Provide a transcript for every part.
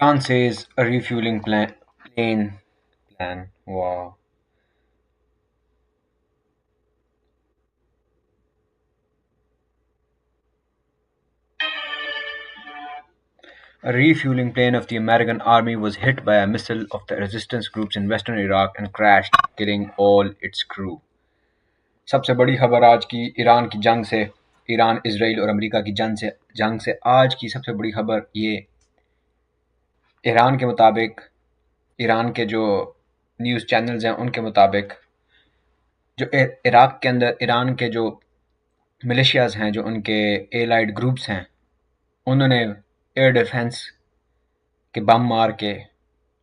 Iran says a refueling plane plan. Wow. A refueling plane of the American army was hit by a missile of the resistance groups in western Iraq and crashed, killing all its crew. सबसे बड़ी खबर आज की Iran की जंग से, Iran Israel और America की जंग से आज की सबसे बड़ी खबर ये ईरान के मुताबिक, ईरान के जो न्यूज़ चैनल्स हैं उनके मुताबिक, जो इराक के अंदर ईरान के जो मिलिशियाज हैं, जो उनके एलाइड ग्रुप्स हैं, उन्होंने एयर डिफेंस के बम मार के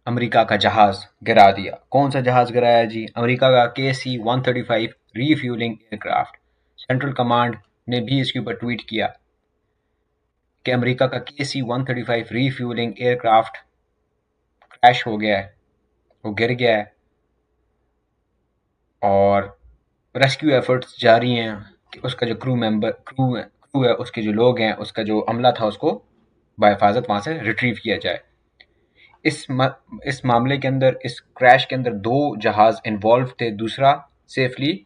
अमेरिका का जहाज गिरा दिया। कौन सा जहाज गिराया जी? अमेरिका का KC-135 refuelling aircraft. Central command ने भी इसके ऊपर ट्वीट किया कि अमेरिका का KC-135 रीफ्यूलिंग एयरक्राफ्ट क्रैश हो गया है, वो गिर गया है और रेस्क्यू एफर्ट्स जारी हैं कि उसका जो क्रू है, उसके जो लोग हैं, उसका जो अमला था, उसको बाहिफाजत वहाँ से रिट्रीव किया जाए। इस मामले के अंदर, इस क्रैश के अंदर 2 जहाज इन्वॉल्व थे, दूसरा सेफली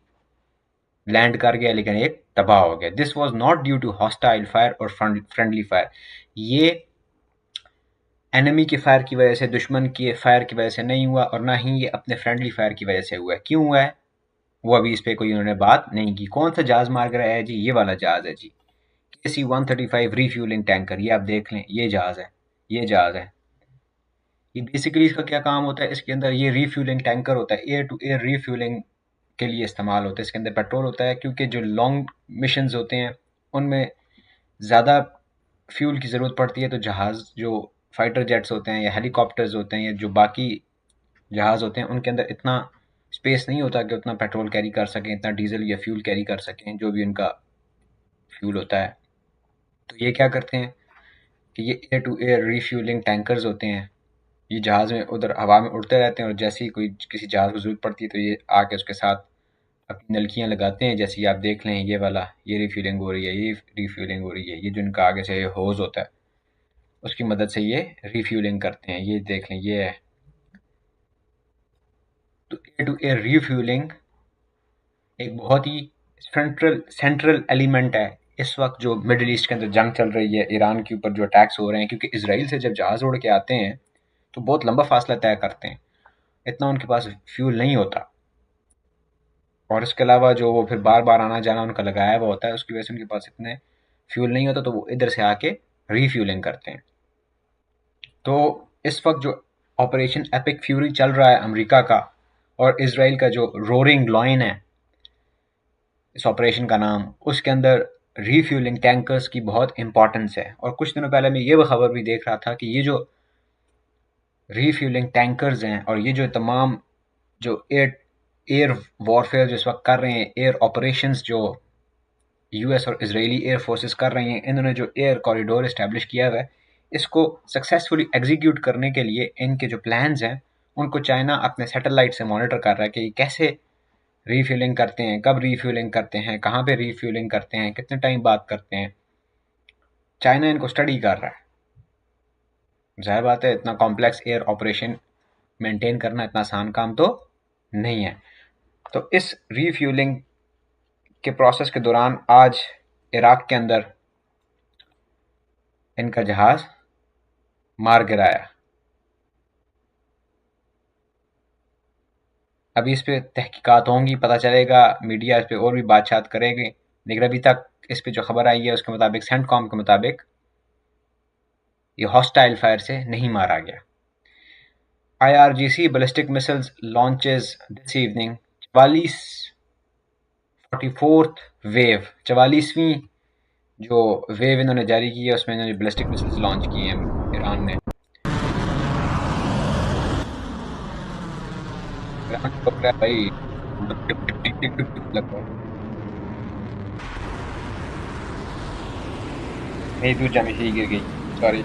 लैंड कर गया लेकिन एक तबाह हो गया। This was not due to hostile fire और फ्रेंडली फायर। ये एनिमी के फायर की वजह से, दुश्मन के फायर की वजह से नहीं हुआ और ना ही ये अपने फ्रेंडली फायर की वजह से हुआ है। क्यों हुआ है वो अभी इस पर कोई उन्होंने बात नहीं की। कौन सा जहाज मार कर आया है जी? ये वाला जहाज है जी, KC-135 रीफ्यूलिंग टैंकर। ये आप देख लें, ये जहाज है, ये जहाज है। ये बेसिकली इसका क्या काम होता है? इसके अंदर ये रीफ्यूलिंग टैंकर होता है, एयर टू एयर रीफ्यूलिंग के लिए इस्तेमाल होता है। इसके अंदर पेट्रोल होता है, क्योंकि जो लॉन्ग मिशंस होते हैं उनमें ज़्यादा फ्यूल की ज़रूरत पड़ती है, तो जहाज़ जो फाइटर जेट्स होते हैं या हेलीकॉप्टर्स होते हैं या जो बाकी जहाज़ होते हैं, उनके अंदर इतना स्पेस नहीं होता कि उतना पेट्रोल कैरी कर सकें, इतना डीजल या फ्यूल कैरी कर सकें, जो भी उनका फ्यूल होता है। तो ये क्या करते हैं कि ये air to air refuelling tankers होते हैं। ये जहाज़ में उधर हवा में उड़ते रहते हैं और जैसे ही कोई किसी जहाज़ को ज़रूरत पड़ती है तो ये आके उसके साथ अपनी नलकियाँ लगाते हैं। जैसे ये आप देख लें, ये वाला, ये रिफ्यूलिंग हो रही है, ये रिफ्यूलिंग हो रही है। ये जो इनका आगे से होज़ होता है, उसकी मदद से ये रिफ्यूलिंग करते हैं। ये देख लें, ये है। तो एयर टू एयर रिफ्यूलिंग एक बहुत ही सेंट्रल एलिमेंट है इस वक्त जो मिडिल ईस्ट के अंदर जंग चल रही है, ईरान के ऊपर जो अटैक्स हो रहे हैं। क्योंकि इसराइल से जब जहाज़ उड़ के आते हैं तो बहुत लंबा फासला तय करते हैं, इतना उनके पास फ्यूल नहीं होता, और इसके अलावा जो वो फिर बार बार आना जाना उनका लगाया हुआ होता है, उसकी वजह से उनके पास इतने फ्यूल नहीं होता, तो वो इधर से आके रीफ्यूलिंग करते हैं। तो इस वक्त जो ऑपरेशन एपिक फ्यूरी चल रहा है अमेरिका का और इसराइल का, जो रोरिंग लॉयन है इस ऑपरेशन का नाम, उसके अंदर रीफ्यूलिंग टैंकर्स की बहुत इंपॉर्टेंस है। और कुछ दिनों पहले मैं ये खबर भी देख रहा था कि ये जो रीफ्यूलिंग टैंकर्स हैं और ये जो तमाम जो एयर वॉरफेयर जो इस वक्त कर रहे हैं, एयर ऑपरेशंस जो यूएस और इजरायली एयर फोर्सेस कर रही हैं, इन्होंने जो एयर कॉरिडोर इस्टेब्लिश किया हुआ है, इसको सक्सेसफुली एग्जीक्यूट करने के लिए इनके जो प्लान्स हैं उनको चाइना अपने सैटेलाइट से मॉनिटर कर रहा है कि कैसे रीफ्यूलिंग करते हैं, कब रीफ्यूलिंग करते हैं, कहाँ पे रीफ्यूलिंग करते हैं, कितने टाइम बाद करते हैं। चाइना इनको स्टडी कर रहा है। ज़ाहिर बात है, इतना कॉम्प्लेक्स एयर ऑपरेशन मेंटेन करना इतना आसान काम तो नहीं है। तो इस रीफ्यूलिंग के प्रोसेस के दौरान आज इराक के अंदर इनका जहाज मार गिराया। अभी इस पे तहकीकात होंगी, पता चलेगा, मीडिया इस पे और भी बातचीत करेगी, लेकिन अभी तक इस पे जो खबर आई है उसके मुताबिक, सेंटकॉम के मुताबिक, ये हॉस्टाइल फायर से नहीं मारा गया। IRGC ballistic missiles launches this evening 44th wave, 44वीं जो वेव इन्होंने जारी की है, उसमें इन्होंने बैलिस्टिक मिसाइल्स लॉन्च किए हैं ईरान ने। ईरान को लग रहा है भाई, टिक टिक टिक टिक लग रहा है। नहीं, दूसरा में ही गिर गई, सॉरी।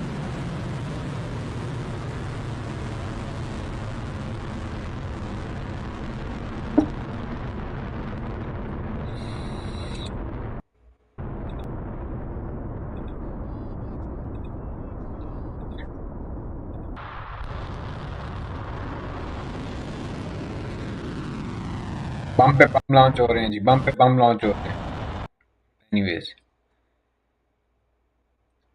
बम पे बम लॉन्च हो रहे हैं जी, बम पे बम लॉन्च हो रहे हैं। एनीवेज,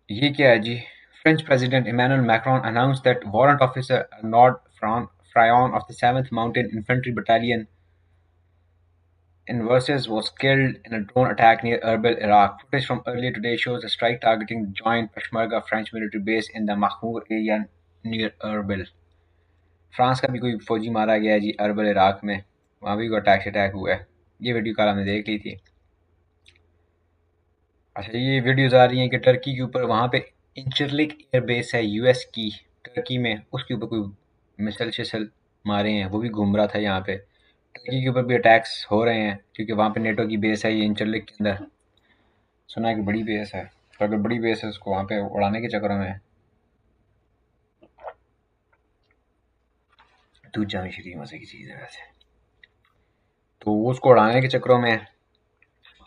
ये क्या है जी? French President Emmanuel Macron announced that warrant officer Arnaud Frion of the 7th Mountain Infantry Battalion in Versailles was killed in a drone attack near Erbil, Iraq. Footage from earlier today shows a strike targeting the joint Peshmerga French military base in the Mahmoud area near Erbil. France का भी कोई फौजी मारा गया है जी herbal Iraq में, वहाँ भी कोई अटैक हुआ है। ये वीडियो कल हमने देख ली थी। अच्छा, ये वीडियोज आ रही हैं कि टर्की के ऊपर वहाँ पे इंचरलिक एयरबेस है यूएस की टर्की में, उसके ऊपर कोई मिसल शिसल मारे हैं, वो भी घूम रहा था यहाँ पे। टर्की के ऊपर भी अटैक्स हो रहे हैं क्योंकि वहाँ पे नेटो की बेस है ये इंचरलिक के अंदर। सुना है कि बड़ी बेस है, तो अगर बड़ी बेस है उसको वहाँ पे उड़ाने के चक्करों में दूध जामी शरीर मजे की चीज़ है वैसे, तो वो उसको उड़ाने के चक्करों में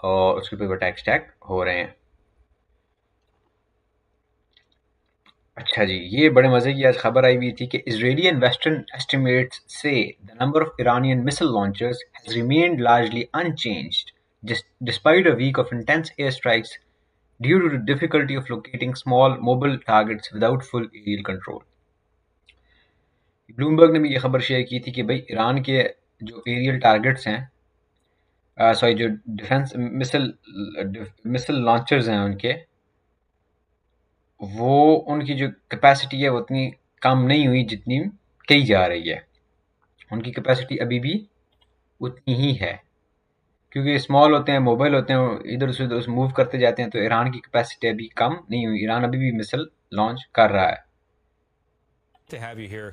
और उसके ऊपर अटैक हो रहे हैं। अच्छा जी, ये बड़े मज़े की आज खबर आई हुई थी कि Israeli and Western estimates say the number of Iranian missile launchers has remained largely unchanged despite a week of intense airstrikes due to the difficulty of locating small mobile targets without full aerial control. Bloomberg ने भी ये खबर share की थी कि भाई Iran के जो एरियल टारगेट्स हैं, सॉरी जो डिफेंस मिसल लॉन्चर्स हैं उनके, वो उनकी जो कैपेसिटी है वो उतनी कम नहीं हुई जितनी कही जा रही है। उनकी कैपेसिटी अभी भी उतनी ही है क्योंकि स्मॉल होते हैं, मोबाइल होते हैं, इधर से उधर मूव करते जाते हैं, तो ईरान की कैपेसिटी अभी कम नहीं हुई। ईरान अभी भी मिसाइल लॉन्च कर रहा है। To have you here.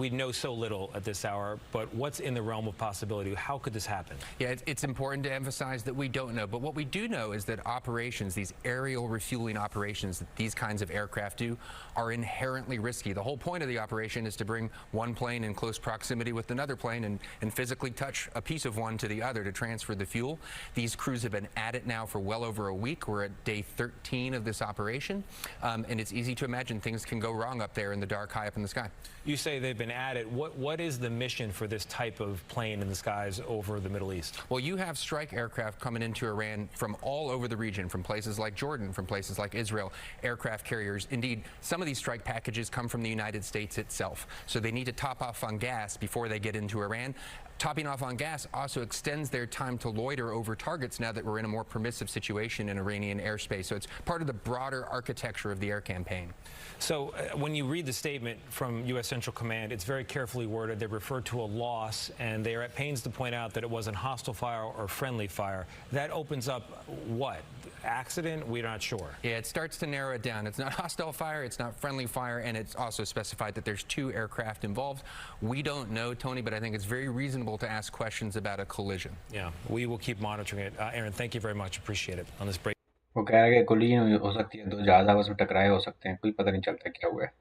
We know so little at this hour, but what's in the realm of possibility? How could this happen? Yeah, it's important to emphasize that we don't know. But what we do know is that operations, these aerial refueling operations that these kinds of aircraft do, are inherently risky. The whole point of the operation is to bring one plane in close proximity with another plane and physically touch a piece of one to the other to transfer the fuel. These crews have been at it now for well over a week. We're at day 13 of this operation. And it's easy to imagine things can go wrong up there in the dark, high up in the sky. You say they've been at it. What is the mission for this type of plane in the skies over the Middle East? Well, you have strike aircraft coming into Iran from all over the region, from places like Jordan, from places like Israel, aircraft carriers. Indeed, some of these strike packages come from the United States itself. So they need to top off on gas before they get into Iran. Topping off on gas also extends their time to loiter over targets now that we're in a more permissive situation in Iranian airspace. So it's part of the broader architecture of the air campaign. So when you read the statement from U.S. Central Command, it's very carefully worded. They refer to a loss, and they are at pains to point out that it wasn't hostile fire or friendly fire. That opens up what? Accident? We're not sure. Yeah, it starts to narrow it down. It's not hostile fire, it's not friendly fire, and it's also specified that there's 2 aircraft involved. We don't know, Tony, but I think it's very reasonable to ask questions about a collision. Yeah, we will keep monitoring it. Aaron, thank you very much. Appreciate it on this break. वो कह रहा है कि collision हो सकती है, 2 जहाज आपस में टकराए हो सकते हैं, कोई पता नहीं चलता क्या हुआ है।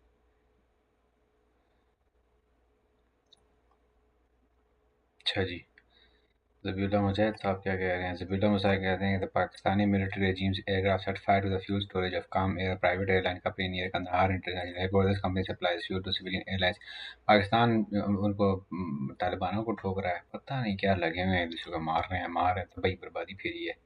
अच्छा जी, ज़बीउल्लाह मुजाहिद साहब क्या कह रहे हैं? ज़बीउल्लाह मुजाहिद कहते हैं कि Pakistani military regimes aircraft set fire to the fuel storage of Calm Air, private airline company near Kandahar International Airport. This company supplies fuel to civilian airlines. Pakistan उनको तालिबानों को ठोक रहा है, पता नहीं क्या लगे हुए हैं, दूसरों को मार रहे हैं, तबाही बर्बादी फेरी है।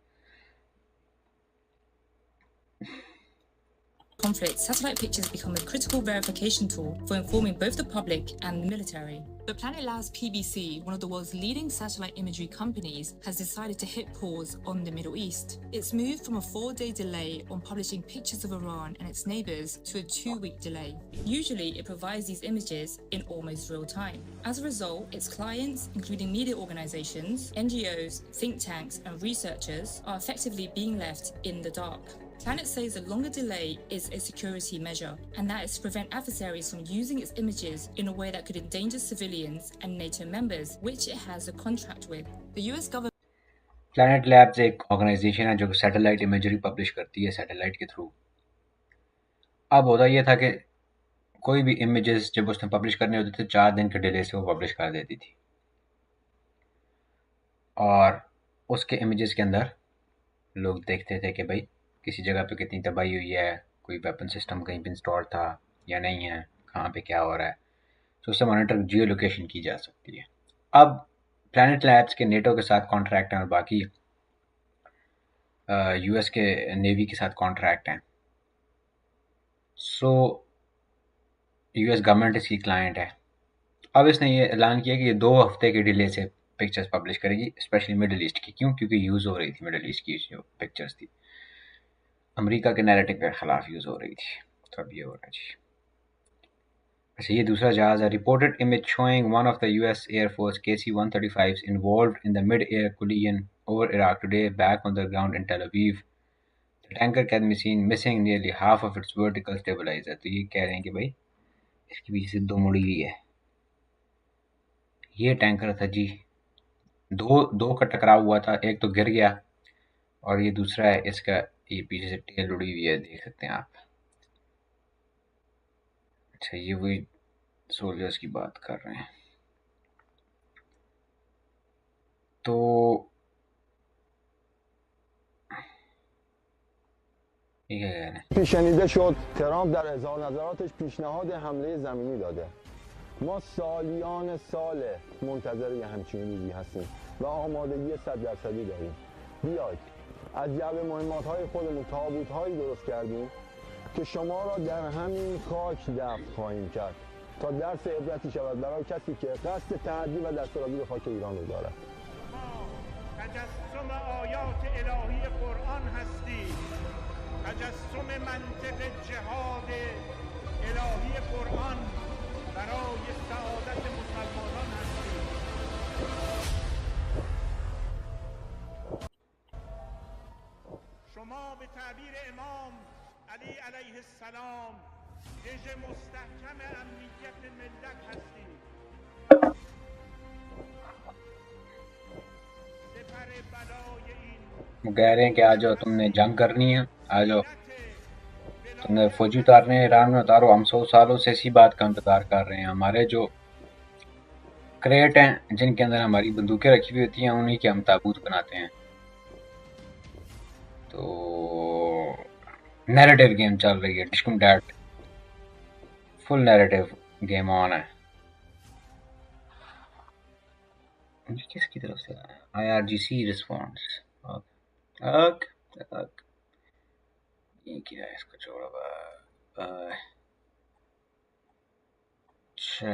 conflict, satellite pictures become a critical verification tool for informing both the public and the military. The Planet Labs PBC, one of the world's leading satellite imagery companies, has decided to hit pause on the Middle East. It's moved from a 4-day delay on publishing pictures of Iran and its neighbors to a 2-week delay. Usually, it provides these images in almost real time. As a result, its clients, including media organizations, NGOs, think tanks, and researchers, are effectively being left in the dark. Planet says a longer delay is a security measure, and that is to prevent adversaries from using its images in a way that could endanger civilians and NATO members, which it has a contract with. The US government Planet Labs एक organisation है जो satellite imagery publish करती है satellite के through. अब होता यह था कि कोई भी इमेजेस जब उसने पब्लिश करने होते थे 4 दिन के डिले से वो पब्लिश कर देती थी, और उसके इमेजेस के अंदर लोग देखते थे कि भाई किसी जगह पे कितनी तबाही हुई है, कोई वेपन सिस्टम कहीं पे इंस्टॉल था या नहीं है, कहाँ पे क्या हो रहा है, तो उससे मॉनिटर जियो लोकेशन की जा सकती है। अब प्लैनेट लैब्स के नेटो के साथ कॉन्ट्रैक्ट हैं और बाकी यूएस के नेवी के साथ कॉन्ट्रैक्ट हैं। सो यूएस गवर्नमेंट इसकी क्लाइंट है। अब इसने ये ऐलान किया कि ये 2 हफ्ते के डिले से पिक्चर्स पब्लिश करेगी, स्पेशली मिडिल ईस्ट की। क्यों? क्योंकि यूज़ हो रही थी मिडिल ईस्ट की जो पिक्चर्स थी, अमेरिका के नैरेटिव के खिलाफ यूज़ हो रही थी। तो अब ये हो रहा है जी। अच्छा, ये दूसरा जहाज है। Reported image showing one of the US air force KC-135s involved in the mid-air collision over Iraq today, back on the ground in Tel Aviv. The tanker can be seen missing nearly half of its vertical stabilizer. तो ये कह रहे हैं कि भाई इसके पीछे से 2 मुड़ी हुई है। ये टैंकर था जी, दो का टकराव हुआ था, एक तो गिर गया और ये दूसरा है, इसका ये पीछे से टेल उड़ी हुई है, देख सकते हैं आप। अच्छा, ये वही सोल्जर्स की बात कर रहे हैं। तो ये क्या कह रहे हैं? شنیده شد ترامپ در اظهار نظراتش پیشنهاد حمله زمینی داده. ما سالیان سال منتظر یه همچین روزی هستیم و آمادگی 100% داریم. بیاید از جعبه مهمات‌های خودمون تابوت‌هایی درست کردیم که شما را در همین خاک دفن خواهیم کرد تا درس عبرتی شود برای کسی که قصد تعدی و دستاوردی به خاک ایران رو دارد. تجسم آیات الهی قرآن هستیم، تجسم منطق جهاد الهی قرآن برای سعادت مسلمانان هستیم. شما به تعبیر امام علی علیه السلام رژ مستحکم امنیت ملت هستید. سپر بلای این वो कह रहे हैं कि आ जाओ, तुमने जंग करनी है, आ जाओ, तुमने फौजी उतारने हैं, ईरान में उतारो। हम 100 सालों से इसी बात का इंतजार कर रहे हैं। हमारे जो क्रेट हैं जिनके अंदर हमारी बंदूकें रखी हुई होती हैं, उन्हीं के हम ताबूत बनाते हैं। तो नैरेटिव गेम चल रही है, डिस्कम डैट, फुल नैरेटिव गेम ऑन है। किसकी तरफ से IRGC रिस्पॉन्स? ये क्या है इसका छोड़ा? अच्छा,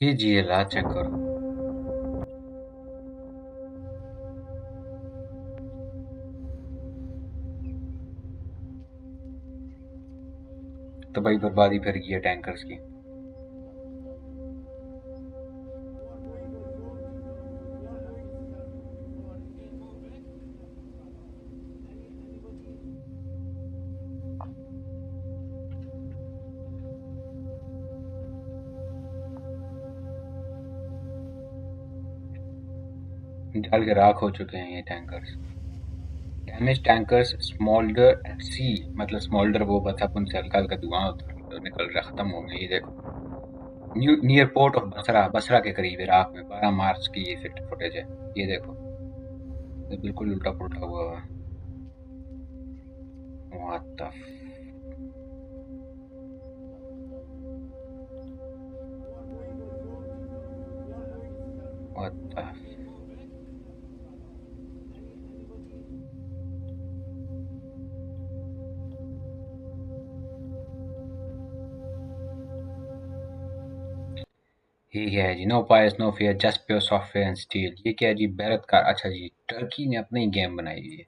ये जी ला चेक करो। तो भाई बर्बादी फिर गई है टैंकर्स की। जल के राख हो चुके हैं ये टैंकर्स। डैमेज टैंकर्स स्मोल्डर एट सी, मतलब स्मोल्डर वो बता उनसे हल्का हल्का धुआं तो निकल रहा, खत्म हो गया। ये देखो, near port of Basra, Basra के करीब इराक में 12 मार्च की ये फुटेज है। ये देखो, ये बिल्कुल उल्टा पुल्टा हुआ है। What the What the ये क्या है जी? No pious no fear, just pure software and steel. ये क्या है जी? बैरत का, अच्छा जी, टर्की ने अपनी गेम बनाई हुई है।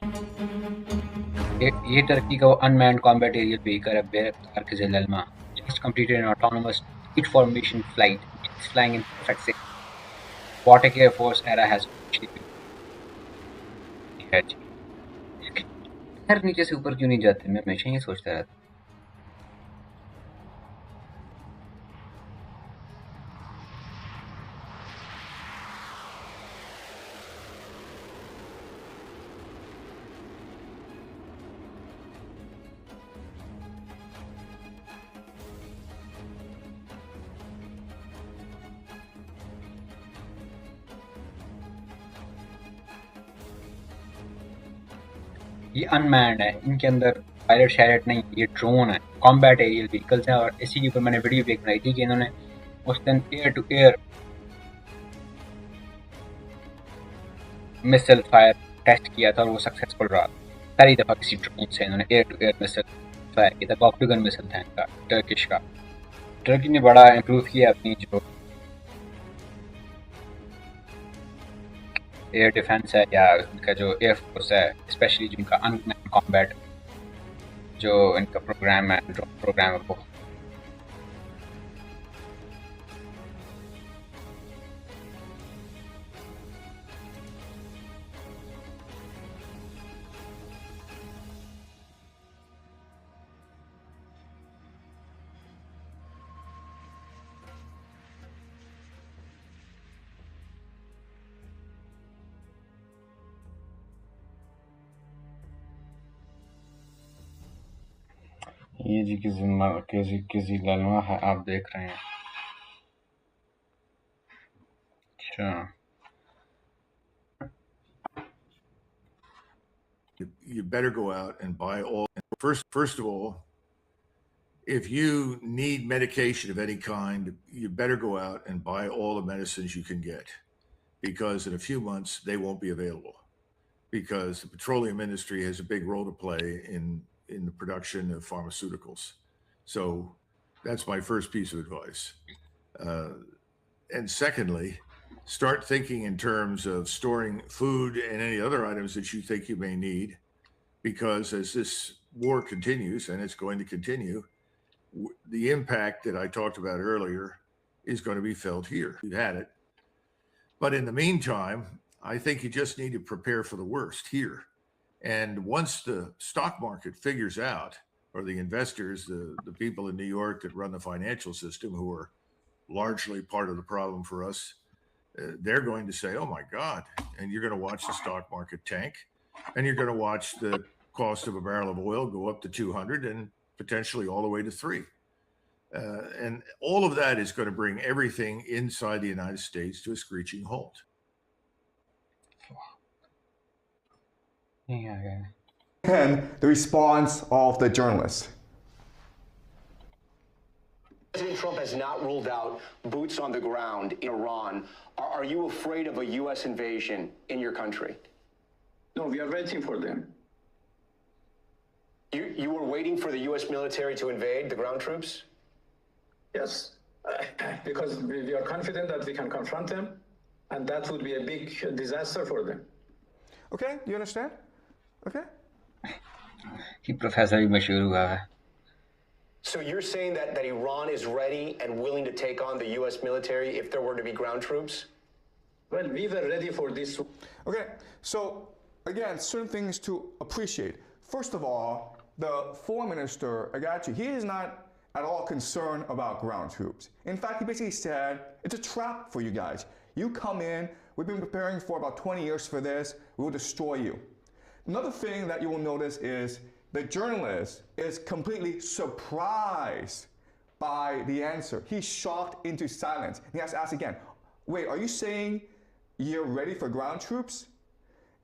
ये टर्की का वो अनमैन्ड कॉम्बैट एरियल व्हीकल है, बैरत के ज़िलल्मा, just completed an autonomous street formation flight, it's flying in perfect sequence. Aquatic Air Force era has है जी। यार नीचे से ऊपर क्यों नहीं जाते? मैं हमेशा ये सोचता रहता। ये अनमैन्ड है, इनके अंदर पायलट शायलट नहीं, ये ड्रोन है, कॉम्बैट एरियल व्हीकल्स हैं। और इसी के ऊपर मैंने वीडियो भी एक बनाई थी कि इन्होंने उस दिन air to air missile fire test किया था और वो सक्सेसफुल रहा। पहली दफ़ा किसी ड्रोन से इन्होंने air to air missile fire किया था। कॉकपिगन मिसाइल था इनका, टर्किश का। टर्की ने बड़ा इम्प्रूव किया अपनी जो एयर डिफेंस है या उनका जो एयर फोर्स है, स्पेशली जो इनका अनमैन्ड कॉम्बैट जो इनका प्रोग्राम है, ड्रोन प्रोग्राम है वो। ये जी किसी ललवा है, आप देख रहे हैं। अच्छा, you better go out and buy all. First of all, if you need medication of any kind, you better go out and buy all the medicines you can get, because in a few months they won't be available, because the petroleum industry has a big role to play in the production of pharmaceuticals. So that's my first piece of advice. And secondly, start thinking in terms of storing food and any other items that you think you may need, because as this war continues, and it's going to continue, the impact that I talked about earlier is going to be felt here. We've had it. But in the meantime, I think you just need to prepare for the worst here. And once the stock market figures out, or the investors, the people in New York that run the financial system, who are largely part of the problem for us, they're going to say, oh my God. And you're going to watch the stock market tank, and you're going to watch the cost of a barrel of oil go up to 200 and potentially all the way to 3. And all of that is going to bring everything inside the United States to a screeching halt. Yeah. And the response of the journalists. President Trump has not ruled out boots on the ground in Iran. Are you afraid of a U.S. invasion in your country? No, we are waiting for them. You were waiting for the U.S. military to invade the ground troops? Yes, because we are confident that we can confront them, and that would be a big disaster for them. Okay, you understand? Okay. He professor भी मशहूर हुआ है. So you're saying that Iran is ready and willing to take on the U.S. military if there were to be ground troops? Well, we were ready for this. Okay, so again, certain things to appreciate. First of all, the foreign minister, Agachi, he is not at all concerned about ground troops. In fact, he basically said, it's a trap for you guys. You come in, we've been preparing for about 20 years for this, we will destroy you. Another thing that you will notice is the journalist is completely surprised by the answer. He's shocked into silence. He has to ask again, wait, are you saying you're ready for ground troops?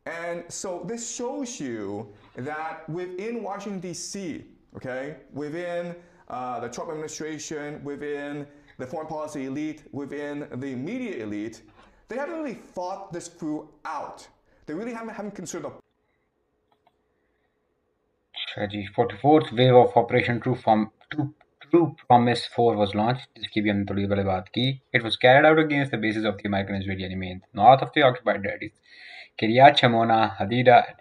And so this shows you that within Washington, D.C., okay, within the Trump administration, within the foreign policy elite, within the media elite, they haven't really thought this through out. They really haven't considered the 44th wave of Operation True Promise 4 was launched. जिसकी भी हमने थोड़ी पहले बात की. It was carried out against the bases of the American Israeli army in the north of the occupied territories, Kiryat Shmona, Hadida,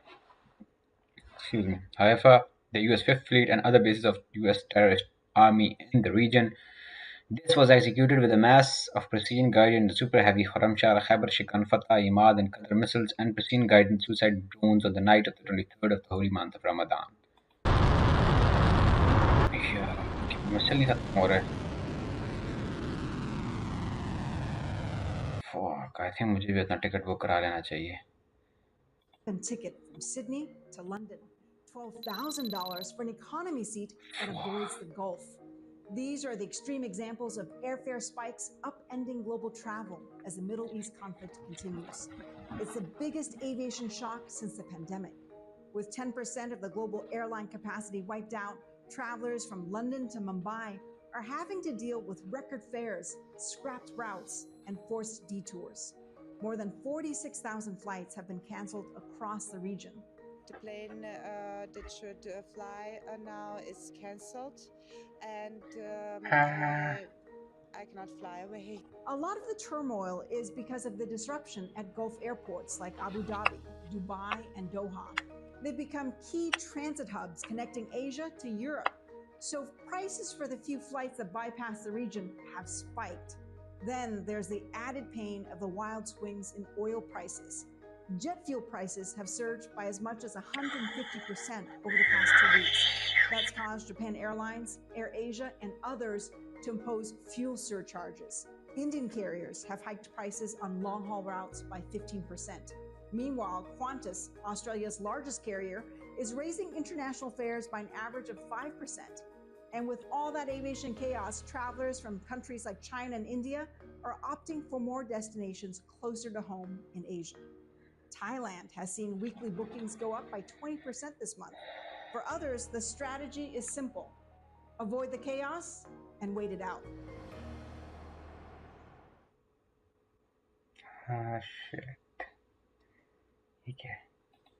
Haifa, the U.S. Fifth Fleet, and other bases of U.S. terrorist army in the region. This was executed with a mass of precision-guided super heavy Khorramshahr, Khyber Shikan, Fatah, Imad, and Qadr missiles and precision-guided suicide drones on the night of the 23rd of the holy month of Ramadan. Muscle नहीं खत्म हो रहा है. Fuck, I think मुझे भी अपना ticket book करा लेना चाहिए. Ticket from Sydney to London, $12,000 for an economy seat that avoids the Gulf. These are the extreme examples of airfare spikes upending global travel as the Middle East conflict continues. It's the biggest aviation shock since the pandemic. With 10% of the global airline capacity wiped out, travelers from London to Mumbai are having to deal with record fares, scrapped routes, and forced detours. More than 46,000 flights have been canceled across the region. The plane that should fly now is cancelled, and I cannot fly away. A lot of the turmoil is because of the disruption at Gulf airports like Abu Dhabi, Dubai, and Doha. They've become key transit hubs connecting Asia to Europe. So prices for the few flights that bypass the region have spiked. Then there's the added pain of the wild swings in oil prices. Jet fuel prices have surged by as much as 150% over the past 2 weeks. That's caused Japan Airlines, AirAsia, and others to impose fuel surcharges. Indian carriers have hiked prices on long-haul routes by 15%. Meanwhile, Qantas, Australia's largest carrier, is raising international fares by an average of 5%. And with all that aviation chaos, travelers from countries like China and India are opting for more destinations closer to home in Asia. Thailand has seen weekly bookings go up by 20% this month. For others, the strategy is simple: avoid the chaos and wait it out. Shit. Okay.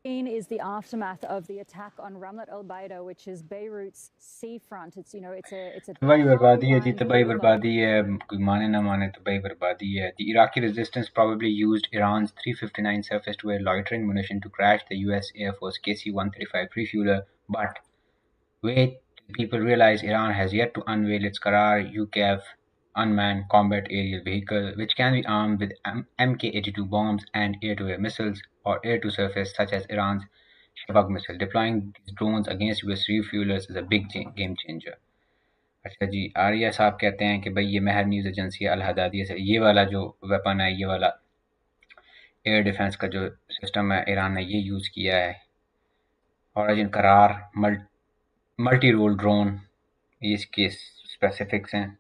Is the aftermath of the attack on Ramlat Al Baida, which is Beirut's seafront. It's a तबाही बर्बादी है जी, तबाही बर्बादी है, कोई माने ना माने तबाही बर्बादी है. The Iraqi resistance probably used Iran's 359 surface to air loitering munition to crash the US Air Force KC-135 refueler. But wait, people realize Iran has yet to unveil its Qarar UCAV unmanned combat aerial vehicle, which can be armed with Mk-82 bombs and air-to-air missiles, or air-to-surface such as Iran's Shabak missile. Deploying these drones against US refuelers is a big game changer. अच्छा जी, आर्या साहब कहते हैं कि भाई ये महर news agency अल-हदादिया से ये वाला जो वेपन है, ये वाला एयर डिफेंस का जो सिस्टम है, ईरान ने ये यूज़ किया है. ऑरिजिन करार मल्टी रोल ड्रोन, ये इसके स्पेसिफिक्स हैं.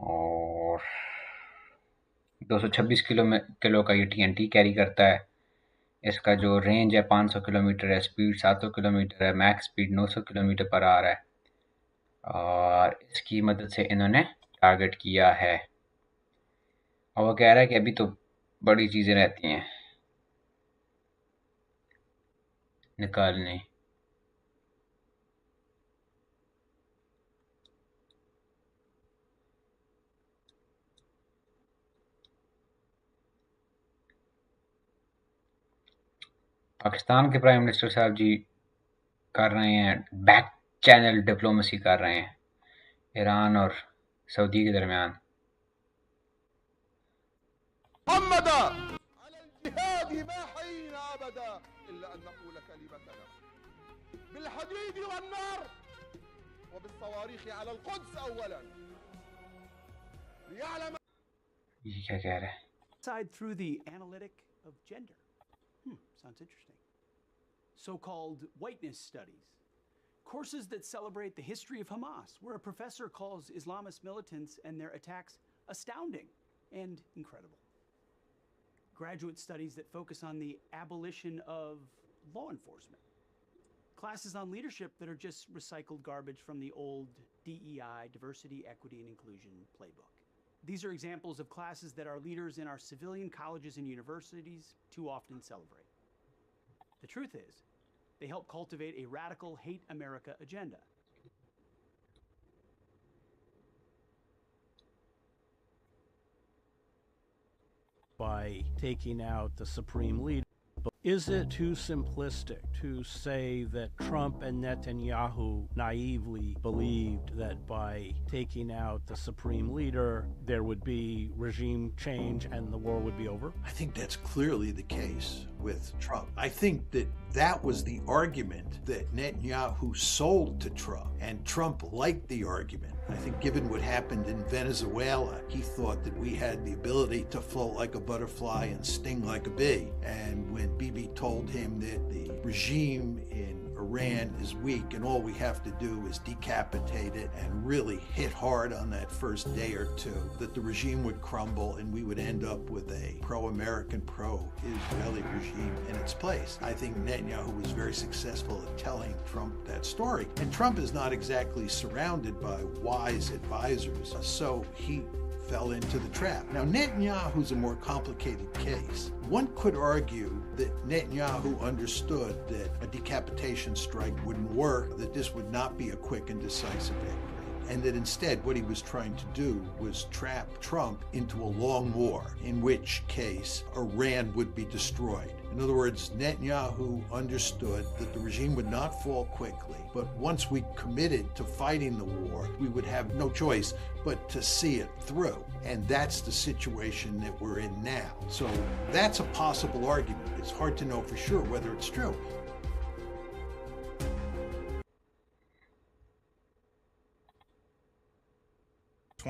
और 226 किलो का ये TNT कैरी करता है. इसका जो रेंज है 500 किलोमीटर है, स्पीड 700 किलोमीटर है, max speed 900 kilometre per hour है. और इसकी मदद से इन्होंने टारगेट किया है. और वो कह रहा है कि अभी तो बड़ी चीज़ें रहती हैं निकालने. पाकिस्तान के प्राइम मिनिस्टर साहब जी कर रहे हैं बैक चैनल डिप्लोमेसी कर रहे हैं ईरान और सऊदी के दरमियान. ये क्या कह रहे हैं? Through the analytic of gender. Sounds interesting. So-called whiteness studies. Courses that celebrate the history of Hamas, where a professor calls Islamist militants and their attacks astounding and incredible. Graduate studies that focus on the abolition of law enforcement. Classes on leadership that are just recycled garbage from the old DEI, diversity, equity, and inclusion playbook. These are examples of classes that our leaders in our civilian colleges and universities too often celebrate. The truth is, they help cultivate a radical hate America agenda. By taking out the supreme leader. Is it too simplistic to say that Trump and Netanyahu naively believed that by taking out the supreme leader, there would be regime change and the war would be over? I think that's clearly the case with Trump. I think that was the argument that Netanyahu sold to Trump, and Trump liked the argument. I think given what happened in Venezuela, he thought that we had the ability to float like a butterfly and sting like a bee. And when Bibi told him that the regime in Iran is weak and all we have to do is decapitate it and really hit hard on that first day or two, that the regime would crumble and we would end up with a pro-American, pro-Israeli regime in its place. I think Netanyahu was very successful at telling Trump that story. And Trump is not exactly surrounded by wise advisors, so he fell into the trap. Now, Netanyahu's a more complicated case. One could argue that Netanyahu understood that a decapitation strike wouldn't work, that this would not be a quick and decisive victory, and that instead what he was trying to do was trap Trump into a long war, in which case Iran would be destroyed. In other words, Netanyahu understood that the regime would not fall quickly, but once we committed to fighting the war, we would have no choice but to see it through. And that's the situation that we're in now. So that's a possible argument. It's hard to know for sure whether it's true.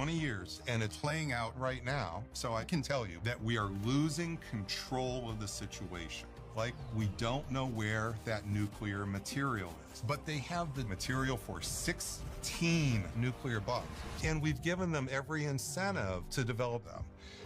Years, and it's playing out right now. So I can tell you that we are losing control of the situation. Like, we don't know where that nuclear material is, but they have the material for 16 nuclear bombs, and we've given them every incentive to develop them.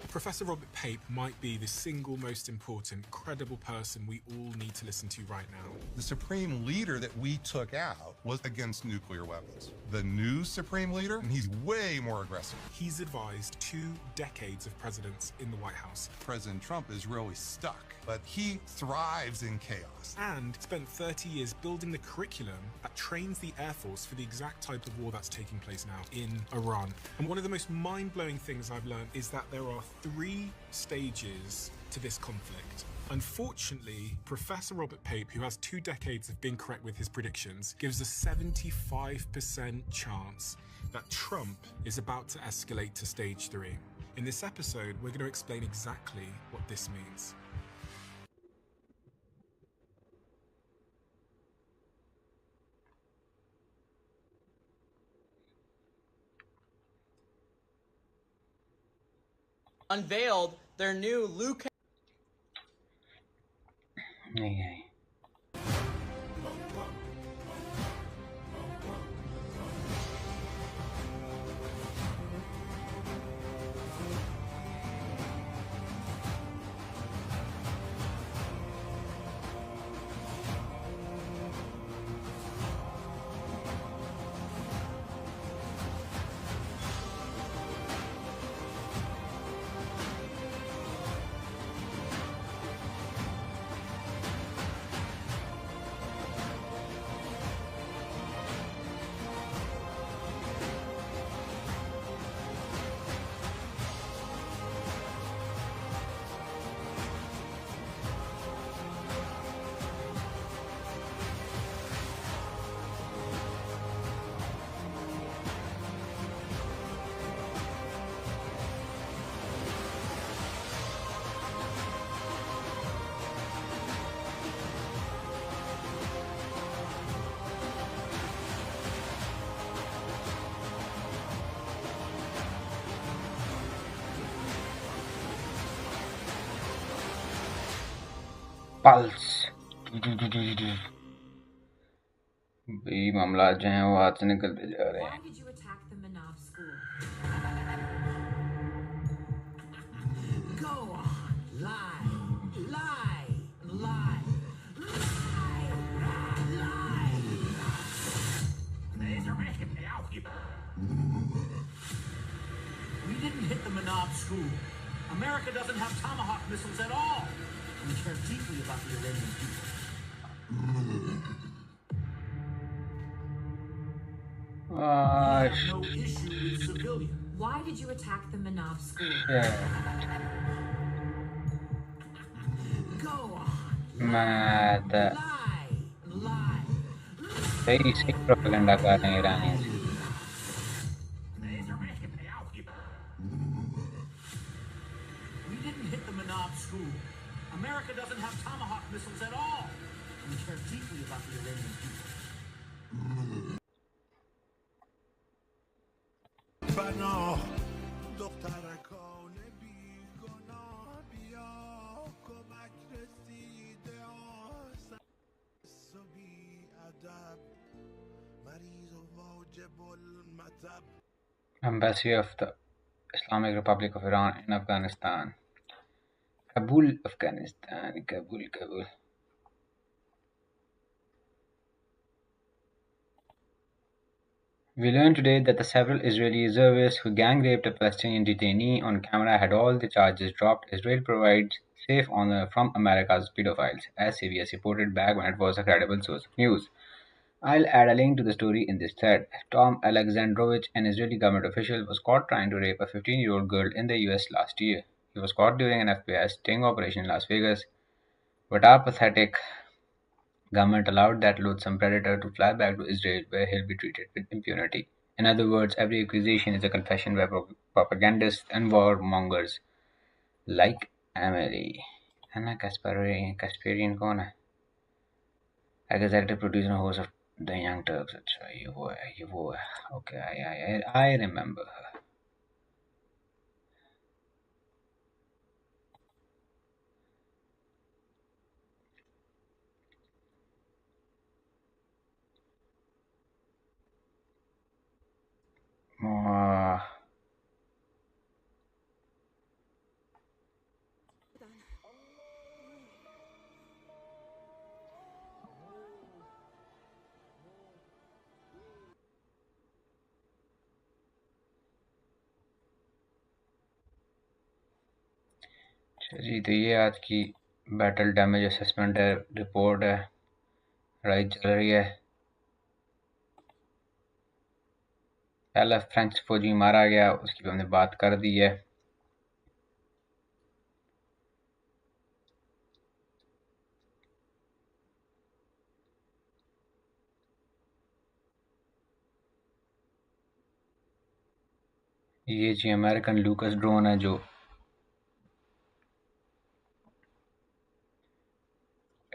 Professor Robert Pape might be the single most important, credible person we all need to listen to right now. The supreme leader that we took out was against nuclear weapons. The new supreme leader, he's way more aggressive. He's advised 2 decades of presidents in the White House. President Trump is really stuck, but he thrives in chaos. And spent 30 years building the curriculum that trains the Air Force for the exact type of war that's taking place now in Iran. And one of the most mind-blowing things I've learned is that there are 3 stages to this conflict. Unfortunately, Professor Robert Pape, who has 2 decades of being correct with his predictions, gives a 75% chance that Trump is about to escalate to stage 3. In this episode, we're going to explain exactly what this means. Unveiled their new Luke. Pulse ये मामला जो हैं वो हाथ से निकलते जा रहे हैं। We didn't hit the Manab school. America doesn't have Tomahawk missiles at all. We care deeply about the Iranian people. We have no issue with civilians. Why did you attack the Manab school? Go on. Mad. सही propaganda कर रहे हैं ईरानी। We didn't hit the Manab school. America doesn't have Tomahawk missiles at all. We care deeply about the Iranian people. Embassy of the Islamic Republic of Iran in Afghanistan. Kabul, Afghanistan. Kabul. We learned today that the several Israeli reservists who gang raped a Palestinian detainee on camera had all the charges dropped. Israel provides safe honor from America's pedophiles, as CBS reported back when it was a credible source of news. I'll add a link to the story in this thread. Tom Alexandrovich, an Israeli government official, was caught trying to rape a 15-year-old girl in the US last year. He was caught during an FBI sting operation in Las Vegas. But our pathetic government allowed that loathsome predator to fly back to Israel, where he'll be treated with impunity. In other words, every accusation is a confession by propagandists and warmongers like Emily. Anna Kasparian कौन है? Executive producer and host of The Young Turks. अच्छा ये वो है. Okay, I remember her. जी तो ये आज की बैटल डैमेज असेसमेंट है, रिपोर्ट है, लड़ाई चल रही है। पहला फ्रेंच फौजी मारा गया, उसकी भी हमने बात कर दी है। ये जी अमेरिकन लूकस ड्रोन है जो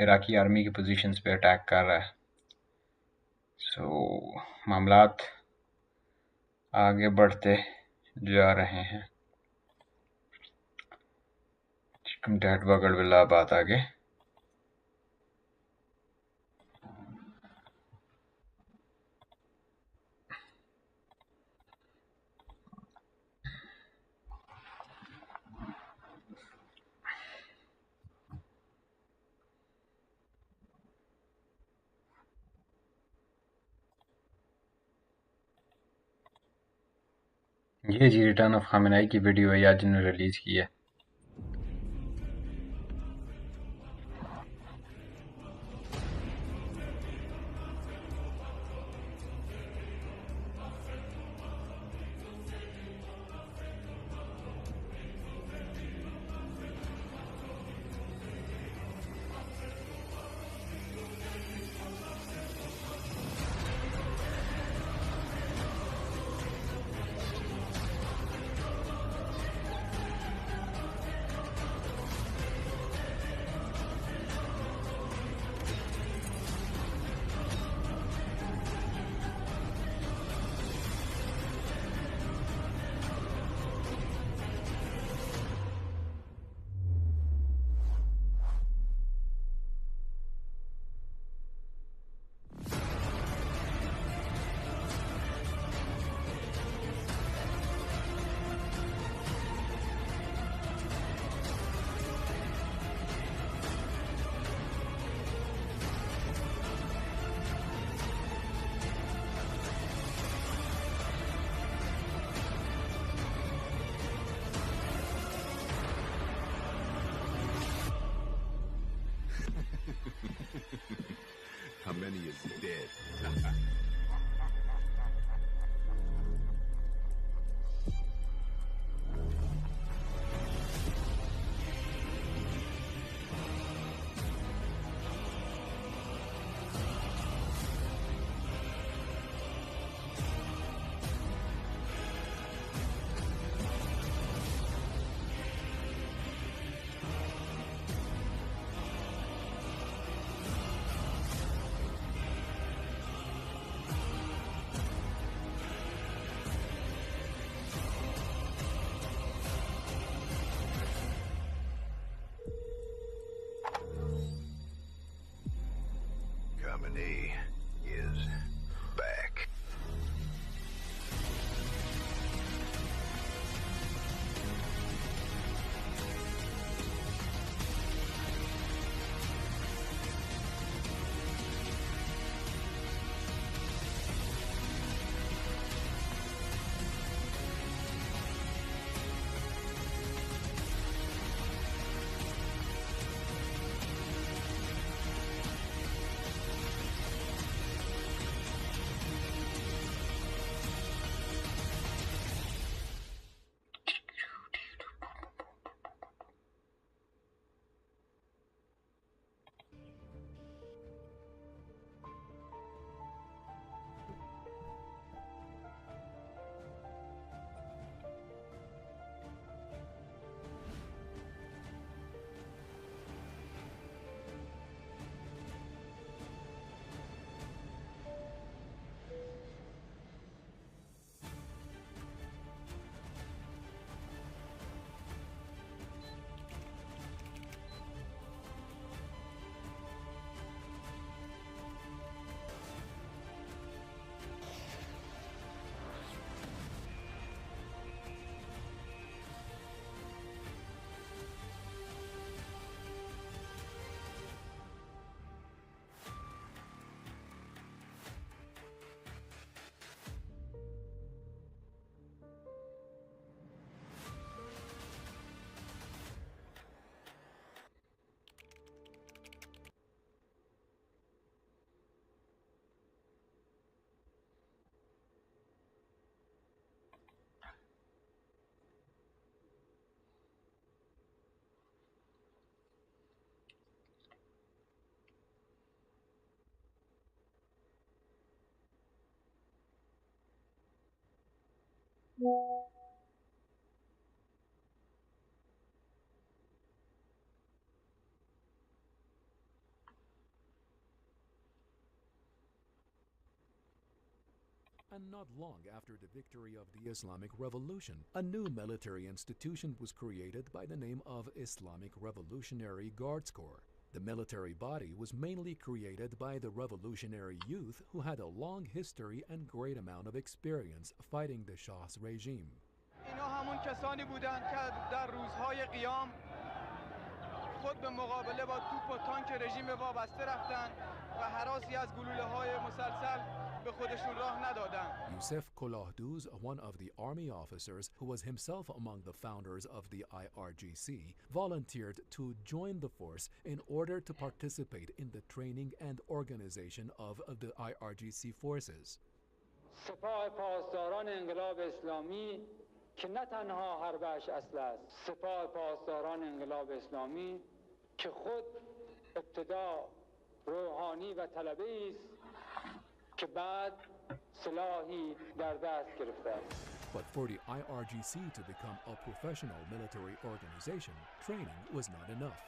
इराकी आर्मी की पोजीशंस पे अटैक कर रहा है। मामलात आगे बढ़ते जा रहे हैं। चिकम डैट बगड़ बिल्ला बात आगे। ये जी रिटर्न ऑफ खामेनेई की वीडियो है, आज इन्होंने रिलीज की है। How many is dead? And not long after the victory of the Islamic Revolution, a new military institution was created by the name of Islamic Revolutionary Guards Corps. The military body was mainly created by the revolutionary youth who had a long history and great amount of experience fighting the Shah's regime. اینا همون کسانی بودند که در روزهای قیام خود به مقابله با توپ و تانک رژیم وابسته رفتند و هراسی از گلوله‌های مسلسل به خودشون راه ندادند. Yusef Kolahduz, one of the army officers who was himself among the founders of the IRGC, volunteered to join the force in order to participate in the training and organization of the IRGC forces. سپاه پاسداران انقلاب اسلامی که نه تنها حربش اصل است، سپاه پاسداران انقلاب اسلامی که خود ابتدا روحانی و طلبه است که بعد سلاحی در دست گرفته است. But for the IRGC to become a professional military organization, training was not enough.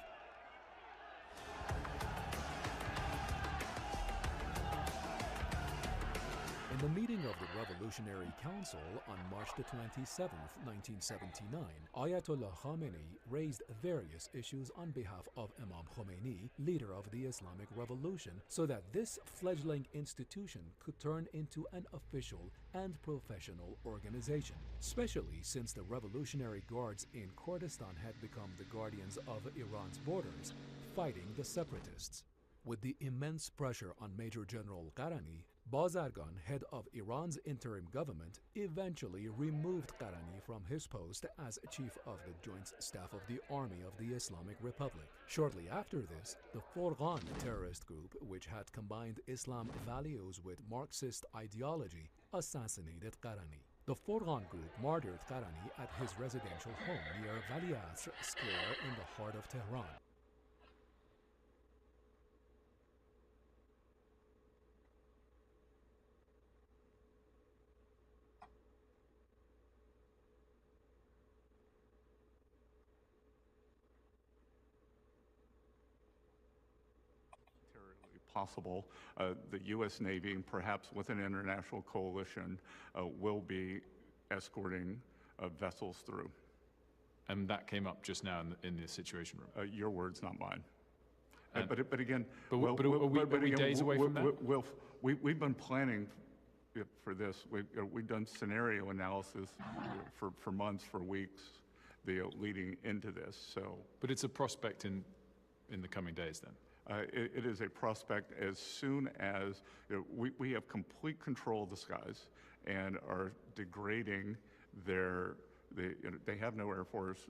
In the meeting of the Revolutionary Council on March the 27th, 1979, Ayatollah Khamenei raised various issues on behalf of Imam Khomeini, leader of the Islamic Revolution, so that this fledgling institution could turn into an official and professional organization, especially since the Revolutionary Guards in Kurdistan had become the guardians of Iran's borders, fighting the separatists. With the immense pressure on Major General Qarani, Bazargan, head of Iran's interim government, eventually removed Qarani from his post as chief of the Joint Staff of the Army of the Islamic Republic. Shortly after this, the Forgan terrorist group, which had combined Islam values with Marxist ideology, assassinated Qarani. The Forgan group murdered Qarani at his residential home near Valiasr Square in the heart of Tehran. Possible. The U.S. Navy, perhaps with an international coalition, will be escorting vessels through. And that came up just now in the Situation Room. Your words, not mine. And- But again, But are we days away from that? We've been planning for this. We've done scenario analysis for months, for weeks, leading into this. So, but it's a prospect in the coming days then. It is a prospect as soon as we have complete control of the skies and are degrading they have no air force.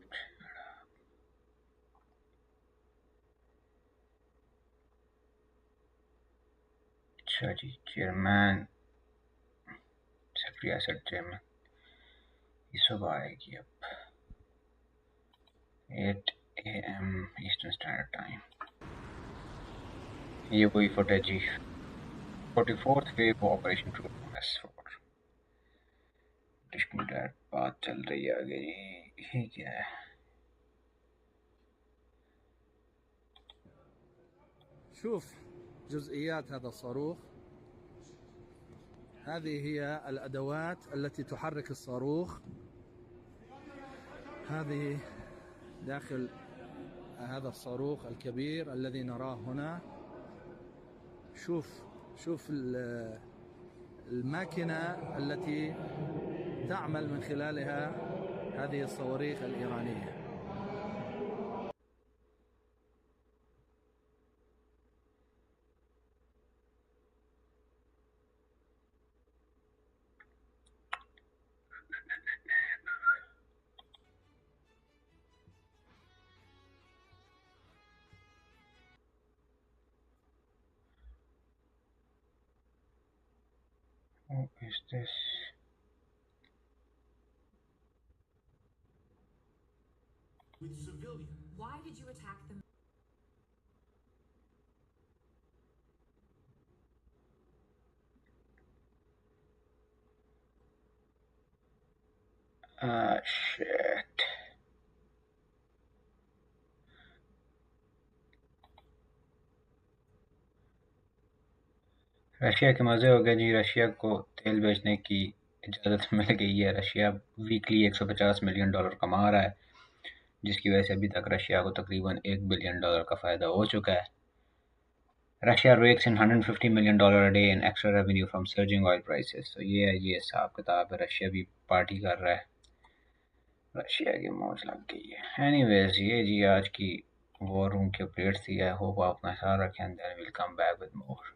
अच्छा जी, chairman रियासत chairman ये सुबह आएगी अब 8 AM eastern standard time. ये वही footage जी 44th wave operation true S4 disconnect बात चल रही है आगे जी. ये क्या है? شوف جزئيات هذا الصاروخ. هذه هي الأدوات التي تحرك الصاروخ. هذه داخل هذا الصاروخ الكبير الذي نراه هنا. شوف الماكينة التي تعمل من خلالها هذه الصواريخ الإيرانية. Who is this? With civilians. Why did you attack them? Shit. Russia के मज़े हो गए जी। रशिया को तेल बेचने की इजाज़त मिल गई है। रशिया वीकली $150 मिलियन कमा रहा है, जिसकी वजह से अभी तक रशिया को तकरीबन $1 बिलियन का फ़ायदा हो चुका है। Russia rakes in $150 million a day in extra revenue from surging oil prices। तो ये है, ये हिसाब किताब है। रशिया भी पार्टी कर रहा है, रशिया की मौज लग गई है। एनीवेज, ये जी आज की वॉर रूम की अपडेट्स थी। आई होप आप अपना ख्याल रखें, and then will come back with more.